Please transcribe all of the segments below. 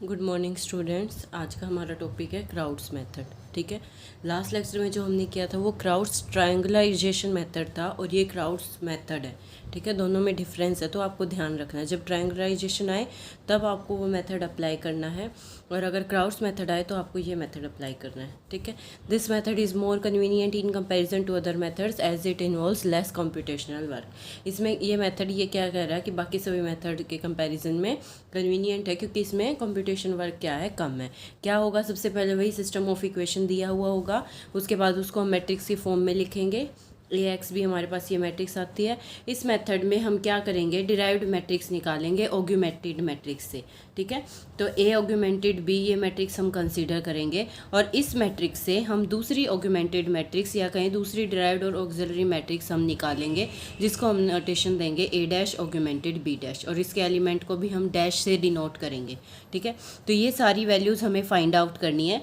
Good morning students. आज का हमारा टॉपिक है क्राउड्स मेथड। ठीक है, लास्ट लेक्चर में जो हमने किया था वो क्राउड्स ट्रायंगुलराइजेशन मेथड था और ये क्राउड्स मेथड है। ठीक है, दोनों में डिफरेंस है तो आपको ध्यान रखना है। जब ट्रायंगुलराइजेशन आए तब आपको वो मेथड अप्लाई करना है और अगर क्राउड्स मेथड आए तो आपको ये मेथड अप्लाई करना है। ठीक है, this method is more convenient in comparison to other methods as it involves less computational work. इसमें ये मेथड ये क्या कह रहा है कि बाकी सभी मेथड के कंपैरिजन में कन्वीनियंट है क्योंकि इसमें कंप्यूटेशन वर्क क्या है, कम है। क्या होगा, सबसे पहले वही सिस्टम ऑफ इक्वेशन दिया हुआ होगा, उसके बाद उसको हम मैट्रिक्स की फॉर्म में लिखेंगे। ए एक्स भी हमारे पास ये मैट्रिक्स आती है। इस मेथड में हम क्या करेंगे, डिराइव्ड मैट्रिक्स निकालेंगे ऑग्यूमेंटेड मैट्रिक्स से। ठीक है, तो ए ऑग्यूमेंटेड बी ये मैट्रिक्स हम कंसीडर करेंगे और इस मैट्रिक्स से हम दूसरी ऑग्यूमेंटेड मैट्रिक्स या कहीं दूसरी डिराइव्ड और ऑक्सिलरी मैट्रिक्स हम निकालेंगे जिसको हम नोटेशन देंगे ए डैश ऑग्यूमेंटेड बी डैश और इसके एलिमेंट को भी हम डैश से डिनोट करेंगे। ठीक है, तो ये सारी वैल्यूज़ हमें फाइंड आउट करनी है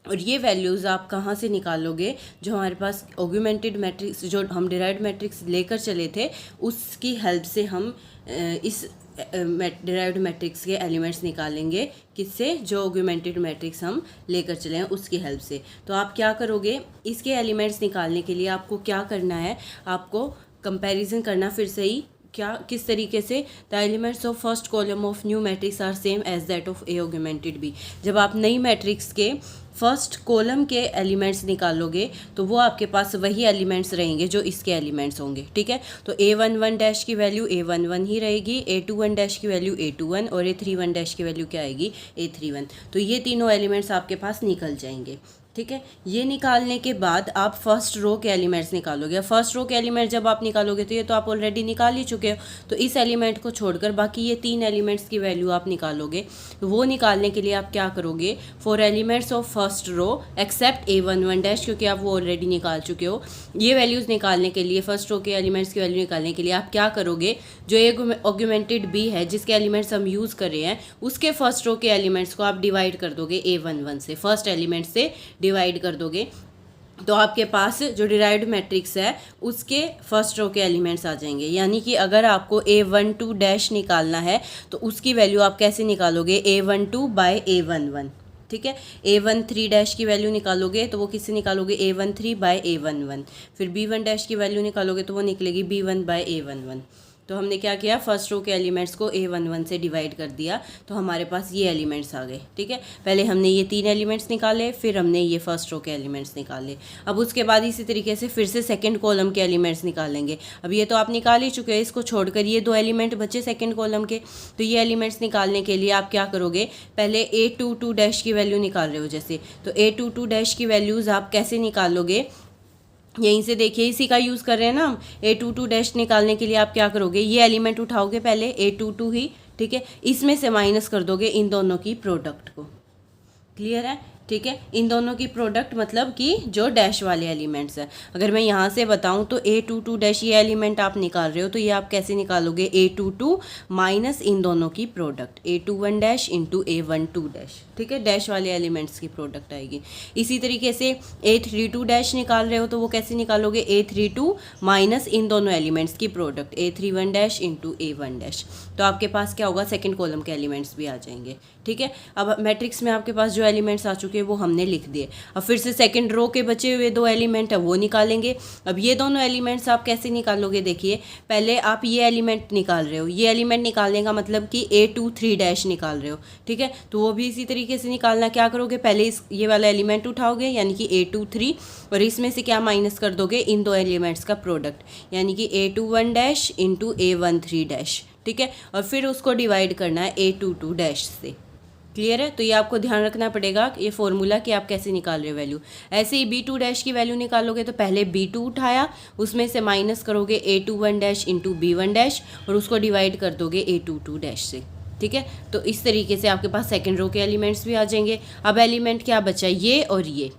और ये वैल्यूज़ आप कहाँ से निकालोगे, जो हमारे पास ऑग्यूमेंटेड मैट्रिक्स जो हम डिराइव्ड मैट्रिक्स लेकर चले थे उसकी हेल्प से हम इस डिराइव्ड मैट्रिक्स के एलिमेंट्स निकालेंगे। किससे, जो ऑग्यूमेंटेड मैट्रिक्स हम लेकर चले हैं उसकी हेल्प से। तो आप क्या करोगे, इसके एलिमेंट्स निकालने के लिए आपको क्या करना है, आपको कंपैरिजन करना फिर से ही। क्या, किस तरीके से, the elements of first column of new matrix are same as that of A augmented B. जब आप नई मैट्रिक्स के फर्स्ट कॉलम के एलिमेंट्स निकालोगे तो वो आपके पास वही एलिमेंट्स रहेंगे जो इसके एलिमेंट्स होंगे। ठीक है, तो A11 डैश की वैल्यू A11 ही रहेगी, A21 डैश की वैल्यू A21 और A31 डैश की वैल्यू क्या आएगी, A31। तो ये तीनों एलिमेंट्स आपके पास निकल जाएंगे। ठीक है, ये निकालने के बाद आप फर्स्ट रो के एलिमेंट्स निकालोगे। फर्स्ट रो के एलिमेंट जब आप निकालोगे तो ये तो आप ऑलरेडी निकाल ही चुके हो, तो इस एलिमेंट को छोड़कर बाकी ये तीन एलिमेंट्स की वैल्यू आप निकालोगे। तो वो निकालने के लिए आप क्या करोगे, for elements of first row except A11 dash, क्योंकि आप वो ऑलरेडी निकाल चुके हो, ये वैल्यूज़ निकालने के लिए, फर्स्ट रो के एलिमेंट्स की वैल्यू निकालने के लिए आप क्या करोगे, जो एक ऑग्यूमेंटेड बी है जिसके एलिमेंट्स हम यूज़ कर रहे हैं उसके फर्स्ट रो के एलिमेंट्स को आप डिवाइड कर दोगे A11 से, फर्स्ट एलिमेंट से डिवाइड कर दोगे। तो आपके पास जो डिराइव्ड मैट्रिक्स है उसके फर्स्ट रो के एलिमेंट्स आ जाएंगे। यानी कि अगर आपको A12 डैश निकालना है तो उसकी वैल्यू आप कैसे निकालोगे, A12 बाय A11। ठीक है, A13 डैश की वैल्यू निकालोगे तो वो किससे निकालोगे, A13 बाय A11। फिर B1 डैश की वैल्यू निकालोगे तो वो निकलेगी B1 बाय A11। तो हमने क्या किया, फर्स्ट रो के एलिमेंट्स को A11 से डिवाइड कर दिया तो हमारे पास ये एलिमेंट्स आ गए। ठीक है, पहले हमने ये तीन एलिमेंट्स निकाले, फिर हमने ये फर्स्ट रो के एलिमेंट्स निकाले। अब उसके बाद इसी तरीके से फिर से सेकंड कॉलम के एलिमेंट्स निकालेंगे। अब ये तो आप निकाल ही चुके हैं, इसको छोड़कर ये दो एलिमेंट बचे सेकंड कॉलम के। तो ये एलिमेंट्स निकालने के लिए आप क्या करोगे, पहले A22 डैश की वैल्यू निकाल रहे हो जैसे, तो A22 डैश की वैल्यूज़ आप कैसे निकालोगे, यहीं से देखिए, इसी का यूज़ कर रहे हैं ना हम। A22 डैश निकालने के लिए आप क्या करोगे, ये एलिमेंट उठाओगे पहले A22 ही। ठीक है, इसमें से माइनस कर दोगे इन दोनों की प्रोडक्ट को। क्लियर है, ठीक है, इन दोनों की प्रोडक्ट मतलब कि जो डैश वाले एलिमेंट्स हैं। अगर मैं यहाँ से बताऊँ तो A22 डैश ये एलिमेंट आप निकाल रहे हो तो ये आप कैसे निकालोगे, A22 माइनस इन दोनों की product A21 dash into A12 dash. ठीक है, डैश वाले एलिमेंट्स की प्रोडक्ट आएगी। इसी तरीके से A32 डैश निकाल रहे हो तो वो कैसे निकालोगे, A32 माइनस इन दोनों एलिमेंट्स की product A31 dash into A1 dash. तो आपके पास क्या होगा, सेकेंड कॉलम के एलिमेंट्स भी आ जाएंगे। ठीक है, अब मैट्रिक्स में आपके पास जो एलिमेंट्स आ चुके हैं वो हमने लिख दिए। अब फिर से सेकंड रो के बचे हुए दो एलिमेंट है वो निकालेंगे। अब ये दोनों एलिमेंट्स आप कैसे निकालोगे, देखिए पहले आप ये एलिमेंट निकाल रहे हो, ये एलिमेंट निकालने का मतलब कि A23 डैश निकाल रहे हो। ठीक है, तो वो भी इसी तरीके से निकालना। क्या करोगे, पहले ये वाला एलिमेंट उठाओगे यानी कि A23 और इसमें से क्या माइनस कर दोगे, इन दो एलिमेंट्स का प्रोडक्ट यानी कि A21 dash into A13 dash. ठीक है, और फिर उसको डिवाइड करना है A22 डैश से। क्लियर है, तो ये आपको ध्यान रखना पड़ेगा ये फॉर्मूला कि आप कैसे निकाल रहे हो वैल्यू। ऐसे ही B2 डैश की वैल्यू निकालोगे तो पहले B2 उठाया, उसमें से माइनस करोगे A21 dash into B1 dash और उसको डिवाइड कर दोगे A22 डैश से। ठीक है, तो इस तरीके से आपके पास सेकंड रो के एलिमेंट्स भी आ जाएंगे। अब एलिमेंट क्या बचा, ये और ये।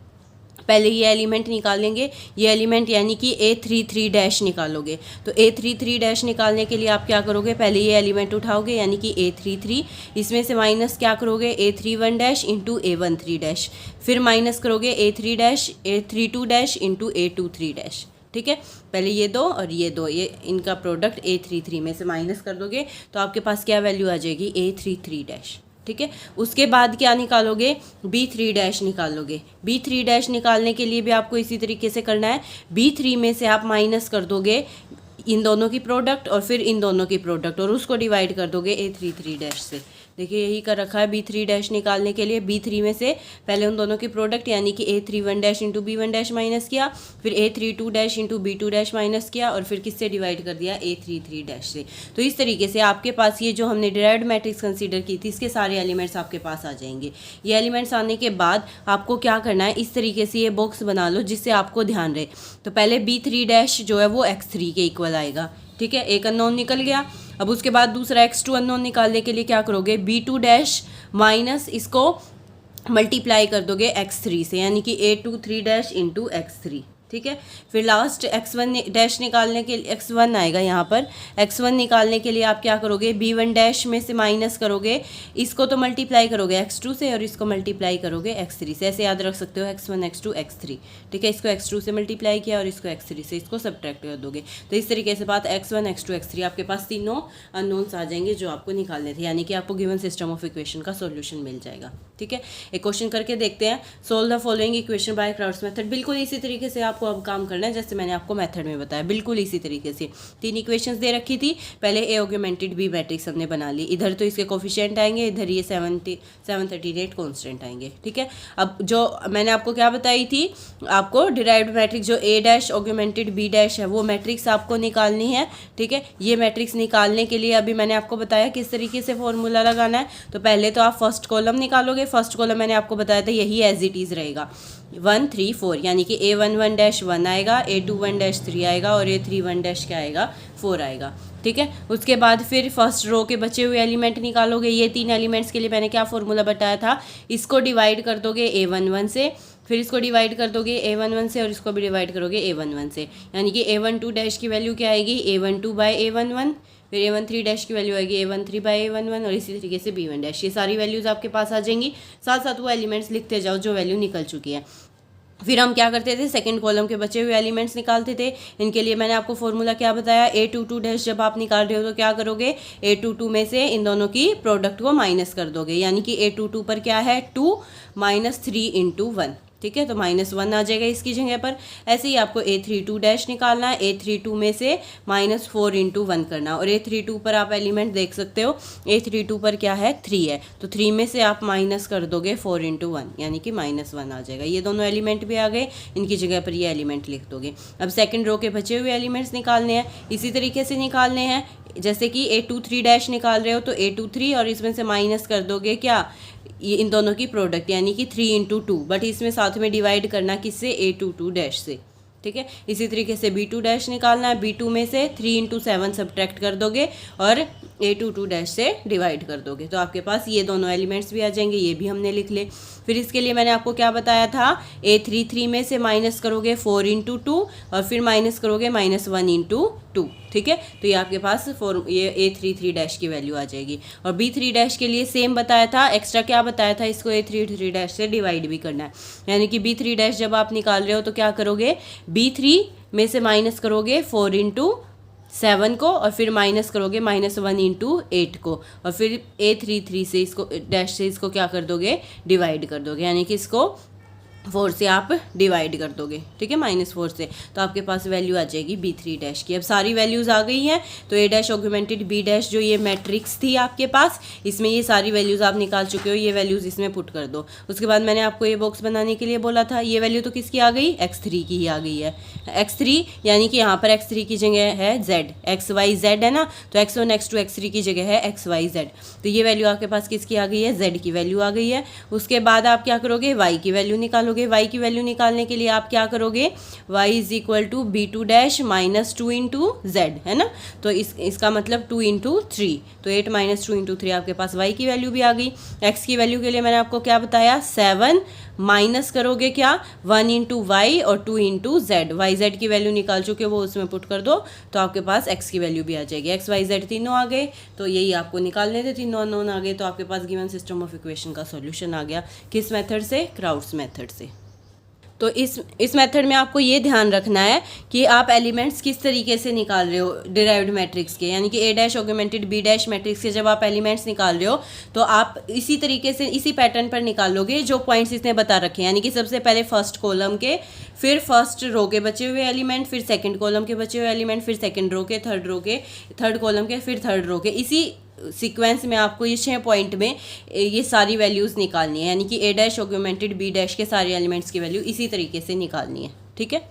पहले ये एलिमेंट निकालेंगे, ये एलिमेंट यानी कि A33 डैश निकालोगे। तो A33 डैश निकालने के लिए आप क्या करोगे, पहले ये एलिमेंट उठाओगे यानी कि A33, इसमें से माइनस क्या करोगे A31 dash into A13 dash, फिर माइनस करोगे A3 dash A32 dash into A23 dash. ठीक है, पहले ये दो और ये दो, ये इनका प्रोडक्ट A33 में से माइनस कर दोगे तो आपके पास क्या वैल्यू आ जाएगी, A33 डैश। ठीक है। उसके बाद क्या निकालोगे, B3 निकालोगे। B3 निकालने के लिए भी आपको इसी तरीके से करना है। B3 में से आप माइनस कर दोगे इन दोनों की प्रोडक्ट और फिर इन दोनों की प्रोडक्ट और उसको डिवाइड कर दोगे A33 से। देखिए यही कर रखा है। B3 निकालने के लिए B3 में से पहले उन दोनों की प्रोडक्ट यानी कि A31 इंटू B1 माइनस किया, फिर A32 इंटू B2 माइनस किया और फिर किससे डिवाइड कर दिया, A33 से। तो इस तरीके से आपके पास ये जो हमने डिराइव्ड मैट्रिक्स कंसीडर की थी इसके सारे एलिमेंट्स आपके पास आ जाएंगे। ये एलिमेंट्स आने के बाद आपको क्या करना है, इस तरीके से ये बॉक्स बना लो जिससे आपको ध्यान रहे। तो पहले B3 जो है वो X3 के इक्वल आएगा, ठीक है। एक अननोन निकल गया। अब उसके बाद दूसरा X2 अननोन निकालने के लिए क्या करोगे, B2 माइनस इसको मल्टीप्लाई कर दोगे X3 से, यानी कि A23 इंटू X3, ठीक है। फिर लास्ट X1 निकालने के लिए X1 आएगा यहाँ पर। X1 निकालने के लिए आप क्या करोगे, B1 में से माइनस करोगे, इसको तो मल्टीप्लाई करोगे X2 से और इसको मल्टीप्लाई करोगे X3 से। ऐसे याद रख सकते हो X1 X2 X3, ठीक है। इसको X2 से मल्टीप्लाई किया और इसको X3 से, इसको सब्ट्रैक्ट कर दोगे। तो इस तरीके से बात X1 X2 X3 आपके पास तीनों अननोन्स आ जाएंगे जो आपको निकालने थे, यानी कि आपको गिवन सिस्टम ऑफ इक्वेशन का सोल्यूशन मिल जाएगा, ठीक है। एक क्वेश्चन करके देखते हैं। Solve the following equation by crowds method. बिल्कुल इसी तरीके से आपको अब काम करना है जैसे मैंने आपको मेथड में बताया, बिल्कुल इसी तरीके से। 3 इक्वेशंस दे रखी थी, पहले ए ऑगमेंटेड बी मैट्रिक्स हमने बना ली। इधर तो इसके कोफिशिएंट आएंगे, इधर ये 738 कांस्टेंट आएंगे, ठीक है। अब जो मैंने आपको क्या बताई थी, आपको डिराइव्ड मैट्रिक्स जो A ऑगमेंटेड B है वो मैट्रिक्स आपको निकालनी है, ठीक है। ये मैट्रिक्स निकालने के लिए अभी मैंने आपको बताया किस तरीके से फॉर्मूला लगाना है। तो पहले तो आप फर्स्ट कॉलम निकालोगे। फर्स्ट कॉलम मैंने आपको बताया था यही एज इट इज़ रहेगा, 1 3 4, यानी कि A11 1 आएगा, A21 3 आएगा और A31 क्या आएगा, 4 आएगा, ठीक है। उसके बाद फिर फर्स्ट रो के बचे हुए एलिमेंट निकालोगे। ये 3 एलिमेंट्स के लिए मैंने क्या फॉर्मूला बताया था, इसको डिवाइड कर दोगे A11 से, फिर इसको डिवाइड कर दोगे A11 से और इसको भी डिवाइड करोगे A11 से, यानी कि A12 की वैल्यू क्या आएगी, A12/A11, फिर A13 की वैल्यू आएगी A13/A11 और इसी तरीके से B1। ये सारी वैल्यूज़ आपके पास आ जाएंगी। साथ साथ वो एलिमेंट्स लिखते जाओ जो वैल्यू निकल चुकी है। फिर हम क्या करते थे, सेकंड कॉलम के बचे हुए एलिमेंट्स निकालते थे। इनके लिए मैंने आपको फॉर्मूला क्या बताया, A22 जब आप निकाल रहे हो तो क्या करोगे, A22 में से इन दोनों की प्रोडक्ट को माइनस कर दोगे, यानी कि A22 पर क्या है 2 माइनस 3 इंटू 1, ठीक है। तो -1 आ जाएगा इसकी जगह पर। ऐसे ही आपको A32 निकालना है। A32 में से -4 इंटू 1 करना, और A32 पर आप एलिमेंट देख सकते हो, A32 पर क्या है 3 है, तो 3 में से आप माइनस कर दोगे 4 इंटू 1, यानी कि -1 आ जाएगा। ये दोनों एलिमेंट भी आ गए, इनकी जगह पर ये एलिमेंट लिख दोगे। अब सेकेंड रो के बचे हुए एलिमेंट्स निकालने हैं, इसी तरीके से निकालने हैं। जैसे कि A23 निकाल रहे हो तो A23 और इसमें से माइनस कर दोगे क्या, ये इन दोनों की प्रोडक्ट, यानी कि 3 इंटू 2, बट इसमें साथ में डिवाइड करना किससे, A22 से, ठीक है। इसी तरीके से B2 निकालना है। B2 में से 3 इंटू 7 सब्ट्रैक्ट कर दोगे और A22 से डिवाइड कर दोगे, तो आपके पास ये दोनों एलिमेंट्स भी आ जाएंगे। ये भी हमने लिख ले। फिर इसके लिए मैंने आपको क्या बताया था, A33 में से माइनस करोगे 4 इंटू 2 और फिर माइनस करोगे -1 इंटू 2, ठीक है। तो ये आपके पास ये A33 की वैल्यू आ जाएगी। और B3 के लिए सेम बताया था, एक्स्ट्रा क्या बताया था, इसको A33 से डिवाइड भी करना है, यानी कि B3 जब आप निकाल रहे हो तो क्या करोगे, B3 में से माइनस करोगे 4 इंटू 7 को और फिर माइनस करोगे -1 इंटू 8 को, और फिर A33 से इसको डैश से इसको क्या कर दोगे, डिवाइड कर दोगे, यानी कि इसको 4 से आप डिवाइड कर दोगे, ठीक है, -4 से। तो आपके पास वैल्यू आ जाएगी B3 की। अब सारी वैल्यूज़ आ गई हैं, तो A ऑगमेंटेड B जो ये मैट्रिक्स थी आपके पास, इसमें ये सारी वैल्यूज़ आप निकाल चुके हो, ये वैल्यूज़ इसमें पुट कर दो। उसके बाद मैंने आपको ये बॉक्स बनाने के लिए बोला था, ये वैल्यू तो किसकी आ गई, X3 की ही आ गई है। X3 यानी कि यहाँ पर X3 की जगह है Z, XYZ है ना, तो X1 X2 X3 की जगह है XYZ। तो ये वैल्यू आपके पास किसकी आ गई है, Z की वैल्यू आ गई है। उसके बाद आप क्या करोगे, Y की वैल्यू निकालोगे। Y की वैल्यू निकालने के लिए आप क्या करोगे, Y is B2 minus 2 into Z, है ना, तो इसका मतलब 2 इंटू 3, तो 8 माइनस 2 इंटू 3 आपके पास Y की वैल्यू भी आ गई। X की वैल्यू के लिए मैंने आपको क्या बताया, 7 माइनस करोगे क्या, 1 इंटू वाई और 2 इंटू जेड। वाई जेड की वैल्यू निकाल चुके हो, वो उसमें पुट कर दो, तो आपके पास एक्स की वैल्यू भी आ जाएगी। एक्स वाई जेड तीनों आ गए, तो यही आपको निकालने थे, तीनों अननोन आ गए, तो आपके पास गिवन सिस्टम ऑफ इक्वेशन का सॉल्यूशन आ गया। किस मेथड से, क्राउड्स मेथड से। तो इस मेथड में आपको ये ध्यान रखना है कि आप एलिमेंट्स किस तरीके से निकाल रहे हो डिराइव्ड मैट्रिक्स के, यानी कि A dash augmented B dash matrix के जब आप एलिमेंट्स निकाल रहे हो तो आप इसी तरीके से इसी पैटर्न पर निकालोगे जो पॉइंट्स इसने बता रखे हैं, यानी कि सबसे पहले फर्स्ट कॉलम के, फिर फर्स्ट रो के बचे हुए एलिमेंट, फिर सेकंड कॉलम के बचे हुए एलिमेंट, फिर सेकंड रो के, थर्ड कॉलम के, फिर थर्ड रो के, इसी सीक्वेंस में आपको ये 6 पॉइंट में ये सारी वैल्यूज़ निकालनी है, यानी कि A dash augmented B dash के सारे एलिमेंट्स की वैल्यू इसी तरीके से निकालनी है। ठीक है।